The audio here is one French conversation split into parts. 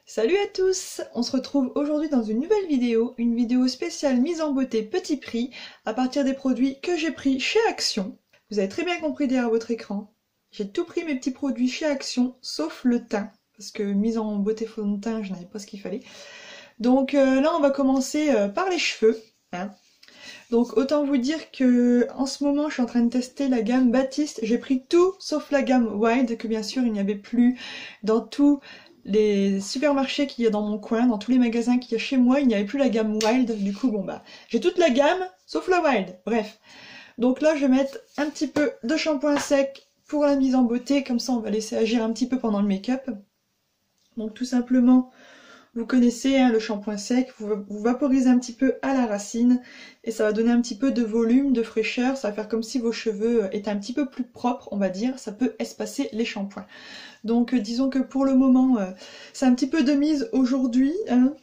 Salut à tous! On se retrouve aujourd'hui dans une vidéo spéciale mise en beauté petit prix à partir des produits que j'ai pris chez Action. Vous avez très bien compris derrière votre écran. J'ai tout pris mes petits produits chez Action, sauf le teint, parce que mise en beauté fond de teint, je n'avais pas ce qu'il fallait. Donc là, on va commencer par les cheveux. Hein. Donc autant vous dire que en ce moment, je suis en train de tester la gamme Baptiste. J'ai pris tout sauf la gamme Wild, que bien sûr, il n'y avait plus dans tout les supermarchés qu'il y a dans mon coin, dans tous les magasins qu'il y a chez moi, il n'y avait plus la gamme Wild, du coup bon bah j'ai toute la gamme sauf la Wild, bref. Donc là je vais mettre un petit peu de shampoing sec pour la mise en beauté, comme ça on va laisser agir un petit peu pendant le make-up. Donc tout simplement, vous connaissez hein, le shampoing sec, vous vaporisez un petit peu à la racine et ça va donner un petit peu de volume, de fraîcheur, ça va faire comme si vos cheveux étaient un petit peu plus propres, on va dire, ça peut espacer les shampoings. Donc disons que pour le moment, c'est un petit peu de mise aujourd'hui. Hein.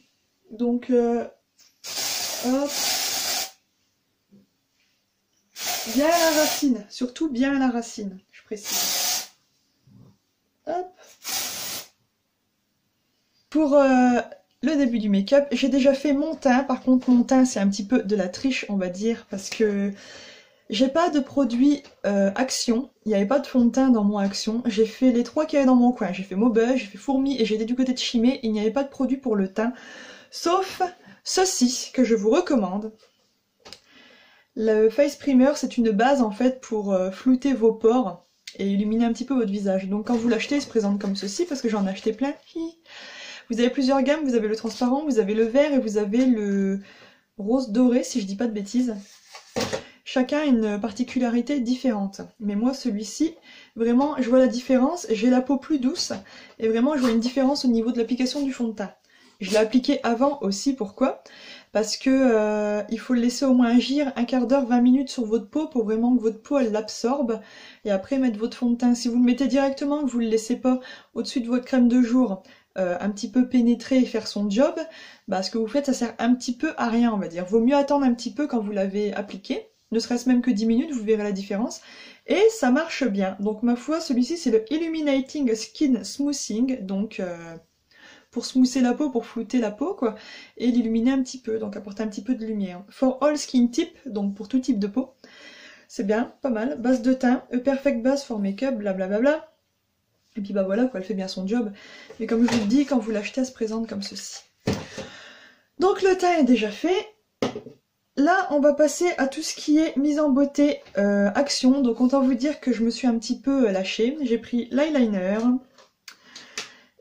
Donc, hop. Bien à la racine, surtout bien à la racine, je précise. Hop. Pour le début du make-up, j'ai déjà fait mon teint. Par contre, mon teint, c'est un petit peu de la triche, on va dire, parce que j'ai pas de produit Action, il n'y avait pas de fond de teint dans mon Action, j'ai fait les trois qu'il y avait dans mon coin, j'ai fait Maubeuge, j'ai fait Fourmi et j'ai été du côté de Chimay, il n'y avait pas de produit pour le teint, sauf ceci que je vous recommande. Le Face Primer, c'est une base en fait pour flouter vos pores et illuminer un petit peu votre visage. Donc quand vous l'achetez, il se présente comme ceci parce que j'en ai acheté plein. Vous avez plusieurs gammes, vous avez le transparent, vous avez le vert et vous avez le rose doré si je dis pas de bêtises. Chacun a une particularité différente. Mais moi, celui-ci, vraiment, je vois la différence. J'ai la peau plus douce. Et vraiment, je vois une différence au niveau de l'application du fond de teint. Je l'ai appliqué avant aussi. Pourquoi? Parce que il faut le laisser au moins agir un quart d'heure, 20 minutes sur votre peau pour vraiment que votre peau, elle l'absorbe. Et après, mettre votre fond de teint. Si vous le mettez directement, que vous ne le laissez pas au-dessus de votre crème de jour, un petit peu pénétrer et faire son job, bah, ce que vous faites, ça sert un petit peu à rien, on va dire. Vaut mieux attendre un petit peu quand vous l'avez appliqué. Ne serait-ce même que 10 minutes, vous verrez la différence. Et ça marche bien. Donc ma foi, celui-ci c'est le Illuminating Skin Smoothing. Donc pour smoother la peau, pour flouter la peau, quoi. Et l'illuminer un petit peu, donc apporter un petit peu de lumière. For all skin type, donc pour tout type de peau. C'est bien, pas mal. Base de teint, a perfect base for make-up, blablabla. Et puis bah voilà, quoi, elle fait bien son job. Mais comme je vous le dis, quand vous l'achetez, elle se présente comme ceci. Donc le teint est déjà fait. Là, on va passer à tout ce qui est mise en beauté Action. Donc, autant vous dire que je me suis un petit peu lâchée. J'ai pris l'eyeliner.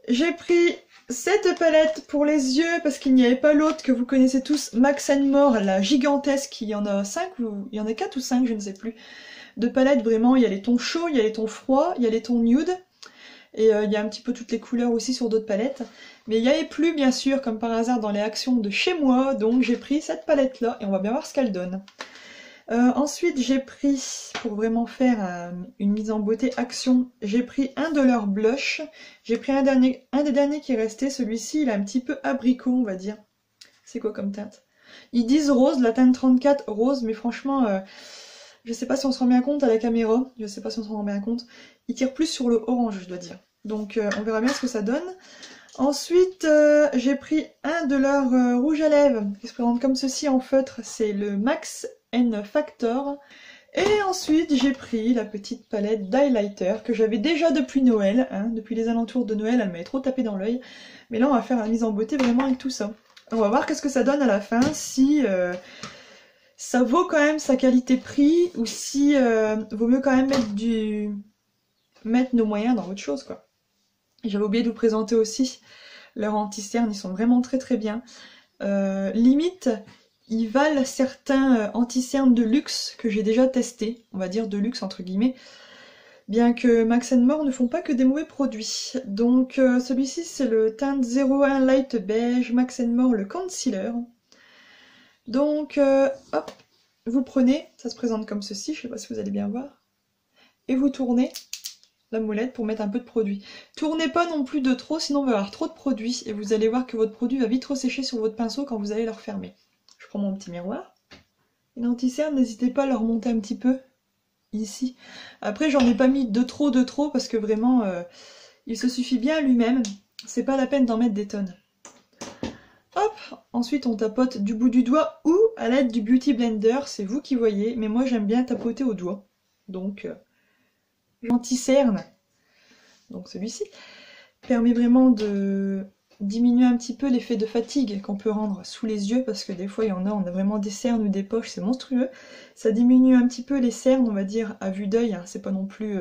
J'ai pris cette palette pour les yeux parce qu'il n'y avait pas l'autre que vous connaissez tous, Max More, la gigantesque. Il y en a 5 ou il y en a 4 ou 5, je ne sais plus. De palettes, vraiment, il y a les tons chauds, il y a les tons froids, il y a les tons nude. Et il y a un petit peu toutes les couleurs aussi sur d'autres palettes. Mais il n'y avait plus, bien sûr, comme par hasard, dans les Actions de chez moi. Donc j'ai pris cette palette-là et on va bien voir ce qu'elle donne. Ensuite, j'ai pris, pour vraiment faire une mise en beauté Action, j'ai pris un de leurs blushs. J'ai pris un des derniers qui est resté. Celui-ci, il est un petit peu abricot, on va dire. C'est quoi comme teinte? Ils disent rose, la teinte 34 rose, mais franchement... je sais pas si on se rend bien compte à la caméra, je sais pas si on se rend bien compte. Il tire plus sur le orange, je dois dire. Donc on verra bien ce que ça donne. Ensuite, j'ai pris un de leurs rouges à lèvres qui se présente comme ceci en feutre. C'est le Max N Factor. Et ensuite, j'ai pris la petite palette d'highlighter que j'avais déjà depuis Noël. Hein. Depuis les alentours de Noël, elle m'avait trop tapé dans l'œil. Mais là, on va faire la mise en beauté vraiment avec tout ça. On va voir qu'est-ce que ça donne à la fin, si... ça vaut quand même sa qualité-prix ou si vaut mieux quand même mettre nos moyens dans autre chose, quoi. J'avais oublié de vous présenter aussi leurs anti-cernes, ils sont vraiment très très bien. Limite, ils valent certains anti-cernes de luxe que j'ai déjà testés, on va dire de luxe entre guillemets, bien que Max More ne font pas que des mauvais produits. Donc celui-ci c'est le teint 01 Light Beige, Max More le concealer. Donc, hop, vous prenez, ça se présente comme ceci, je sais pas si vous allez bien voir, et vous tournez la molette pour mettre un peu de produit. Tournez pas non plus de trop, sinon on va avoir trop de produit, et vous allez voir que votre produit va vite ressécher sur votre pinceau quand vous allez le refermer. Je prends mon petit miroir. Et l'anti-cerne, n'hésitez pas à le remonter un petit peu, ici. Après, j'en ai pas mis de trop, parce que vraiment, il se suffit bien lui-même. c'est pas la peine d'en mettre des tonnes. Hop, ensuite on tapote du bout du doigt ou à l'aide du Beauty Blender, c'est vous qui voyez, mais moi j'aime bien tapoter au doigt. Donc, anti-cerne, donc celui-ci, permet vraiment de diminuer un petit peu l'effet de fatigue qu'on peut rendre sous les yeux, parce que des fois il y en a, on a vraiment des cernes ou des poches, c'est monstrueux. Ça diminue un petit peu les cernes, on va dire, à vue d'œil, hein. C'est pas non plus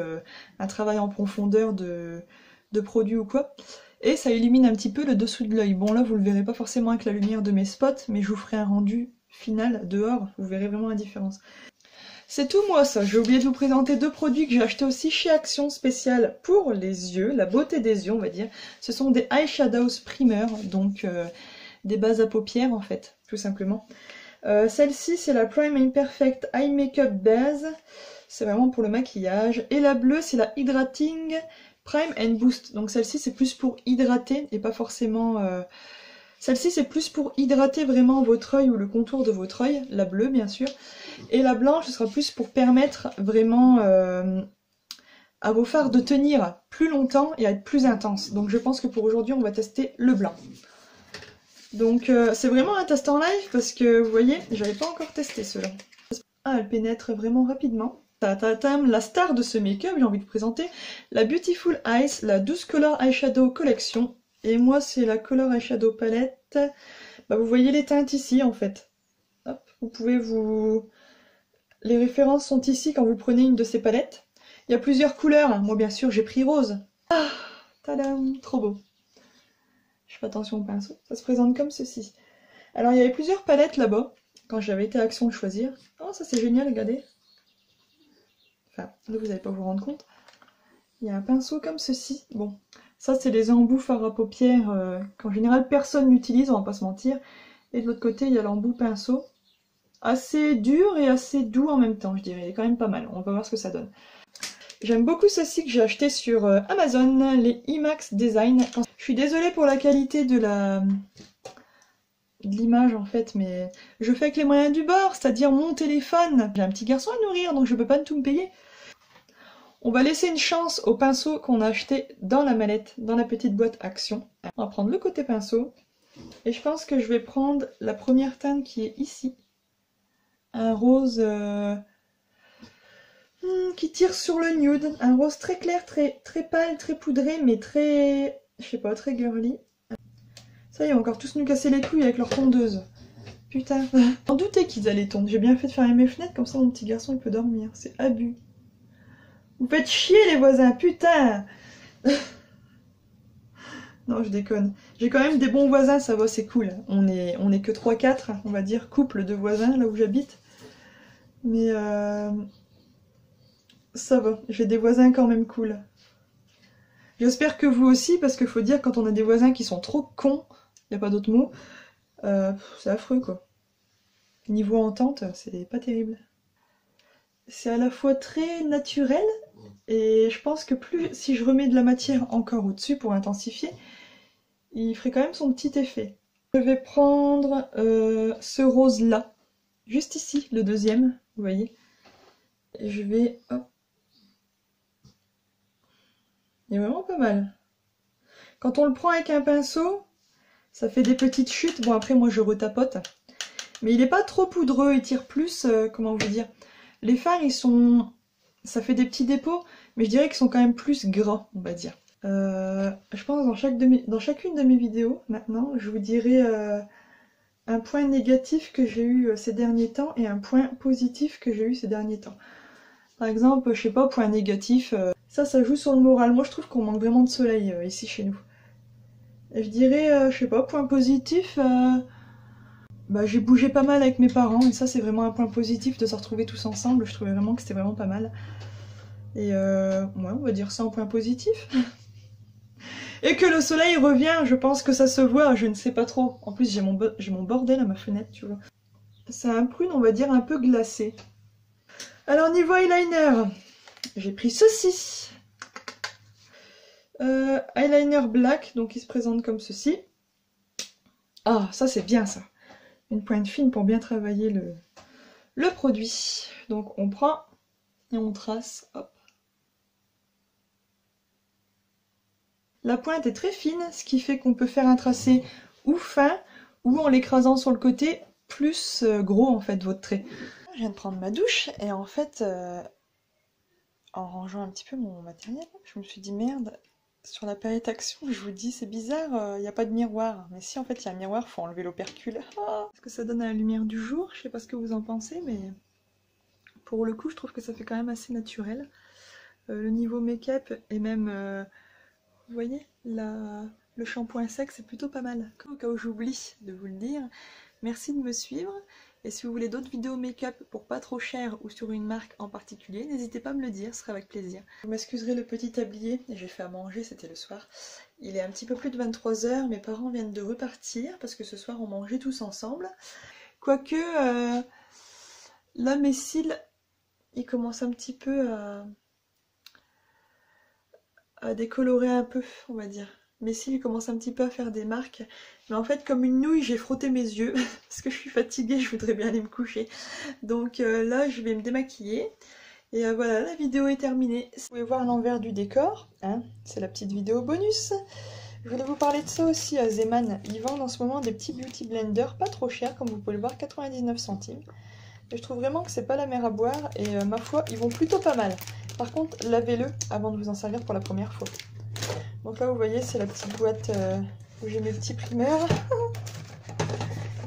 un travail en profondeur de produit ou quoi. Et ça illumine un petit peu le dessous de l'œil. Bon là vous le verrez pas forcément avec la lumière de mes spots, mais je vous ferai un rendu final dehors, vous verrez vraiment la différence. C'est tout moi ça, j'ai oublié de vous présenter deux produits que j'ai achetés aussi chez Action spécial pour les yeux, la beauté des yeux on va dire. Ce sont des eyeshadows primer, donc des bases à paupières en fait, tout simplement. Celle-ci c'est la Prime Imperfect Eye Makeup Base, c'est vraiment pour le maquillage. Et la bleue c'est la Hydrating Prime and Boost, donc celle-ci c'est plus pour hydrater et pas forcément... Celle-ci c'est plus pour hydrater vraiment votre œil ou le contour de votre œil, la bleue bien sûr. Et la blanche ce sera plus pour permettre vraiment à vos fards de tenir plus longtemps et à être plus intense. Donc je pense que pour aujourd'hui on va tester le blanc. Donc c'est vraiment un test en live parce que vous voyez, j'avais pas encore testé cela. Ah, elle pénètre vraiment rapidement. La star de ce make-up, j'ai envie de présenter la Beautiful Eyes, la 12 Color Eyeshadow Collection. Et moi c'est la Color Eyeshadow Palette. Bah, vous voyez les teintes ici en fait. Hop, vous pouvez vous... Les références sont ici quand vous prenez une de ces palettes. Il y a plusieurs couleurs, moi bien sûr j'ai pris rose. Ah, tadam, trop beau. Je fais attention au pinceau, ça se présente comme ceci. Alors il y avait plusieurs palettes là-bas, quand j'avais été à Action de choisir. Oh ça c'est génial, regardez. Enfin, là vous n'allez pas vous rendre compte. Il y a un pinceau comme ceci. Bon, ça c'est les embouts fard à paupières qu'en général personne n'utilise, on va pas se mentir. Et de l'autre côté il y a l'embout pinceau. Assez dur et assez doux en même temps, je dirais. Il est quand même pas mal. On va voir ce que ça donne. J'aime beaucoup ceci que j'ai acheté sur Amazon, les IMAX Design. Je suis désolée pour la qualité de l'image en fait, mais je fais avec les moyens du bord, c'est-à-dire mon téléphone. J'ai un petit garçon à nourrir, donc je peux pas tout me payer. On va laisser une chance au pinceau qu'on a acheté dans la mallette, dans la petite boîte Action. On va prendre le côté pinceau. Et je pense que je vais prendre la première teinte qui est ici. Un rose qui tire sur le nude. Un rose très clair, très pâle, très poudré, mais très... je sais pas, très girly. Ça y est, encore tous nous casser les couilles avec leur tondeuse. Putain. J'en doutais qu'ils allaient tondre. J'ai bien fait de fermer mes fenêtres, comme ça mon petit garçon il peut dormir. C'est abus. Vous faites chier les voisins, putain. Non, je déconne. J'ai quand même des bons voisins, ça va, c'est cool. On est que 3-4, on va dire, couple de voisins, là où j'habite. Mais ça va, j'ai des voisins quand même cool. J'espère que vous aussi, parce qu'il faut dire, quand on a des voisins qui sont trop cons, y a pas d'autre mot, c'est affreux, quoi. Niveau entente, c'est pas terrible. C'est à la fois très naturel, et je pense que plus, si je remets de la matière encore au-dessus pour intensifier, il ferait quand même son petit effet. Je vais prendre ce rose-là, juste ici, le deuxième, vous voyez. Et je vais... hop. Il est vraiment pas mal. Quand on le prend avec un pinceau, ça fait des petites chutes. Bon, après, moi, je retapote. Mais il est pas trop poudreux, il tire plus... comment vous dire? Les fards, ils sont... ça fait des petits dépôts, mais je dirais qu'ils sont quand même plus gras, on va dire. Je pense dans chacune de mes vidéos, maintenant, je vous dirai un point négatif que j'ai eu ces derniers temps et un point positif que j'ai eu ces derniers temps. Par exemple, je sais pas, point négatif, ça joue sur le moral. Moi, je trouve qu'on manque vraiment de soleil ici chez nous. Et je dirais, je sais pas, point positif, bah, j'ai bougé pas mal avec mes parents, et ça, c'est vraiment un point positif de se retrouver tous ensemble. Je trouvais vraiment que c'était vraiment pas mal. Et ouais, on va dire ça en point positif. Et que le soleil revient, je pense que ça se voit, je ne sais pas trop. En plus, j'ai mon bordel à ma fenêtre, tu vois. C'est un prune, on va dire, un peu glacé. Alors, niveau eyeliner, j'ai pris ceci. Eyeliner black, donc il se présente comme ceci. Ah, ça c'est bien ça. Une pointe fine pour bien travailler le produit. Donc on prend et on trace, hop. La pointe est très fine, ce qui fait qu'on peut faire un tracé ou fin, ou en l'écrasant sur le côté, plus gros en fait votre trait. Je viens de prendre ma douche et en fait, en rangeant un petit peu mon matériel, je me suis dit merde, sur la palette Action, je vous dis c'est bizarre, il n'y a pas de miroir. Mais si en fait il y a un miroir, faut enlever l'opercule. Est-ce que ça donne à la lumière du jour? Je sais pas ce que vous en pensez, mais pour le coup je trouve que ça fait quand même assez naturel. Le niveau make-up et même, vous voyez, le shampoing sec c'est plutôt pas mal. Au cas où j'oublie de vous le dire, merci de me suivre. Et si vous voulez d'autres vidéos make-up pour pas trop cher ou sur une marque en particulier, n'hésitez pas à me le dire, ce sera avec plaisir. Vous m'excuserez le petit tablier, j'ai fait à manger, c'était le soir. Il est un petit peu plus de 23 h, mes parents viennent de repartir parce que ce soir on mangeait tous ensemble. Quoique, là mes cils, ils commencent un petit peu à décolorer un peu, on va dire. Mes cils commencent un petit peu à faire des marques. Mais en fait, comme une nouille, j'ai frotté mes yeux. Parce que je suis fatiguée, je voudrais bien aller me coucher. Donc là, je vais me démaquiller. Et voilà, la vidéo est terminée. Vous pouvez voir l'envers du décor. Hein, c'est la petite vidéo bonus. Je voulais vous parler de ça aussi à Zeman. Ils vendent en ce moment des petits beauty blenders, pas trop chers, comme vous pouvez le voir, 99 centimes. Et je trouve vraiment que c'est pas la mer à boire. Et ma foi, ils vont plutôt pas mal. Par contre, lavez-le avant de vous en servir pour la première fois. Donc là, vous voyez, c'est la petite boîte où j'ai mes petits primeurs.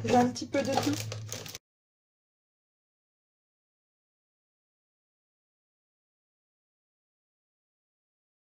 J'ai un petit peu de tout.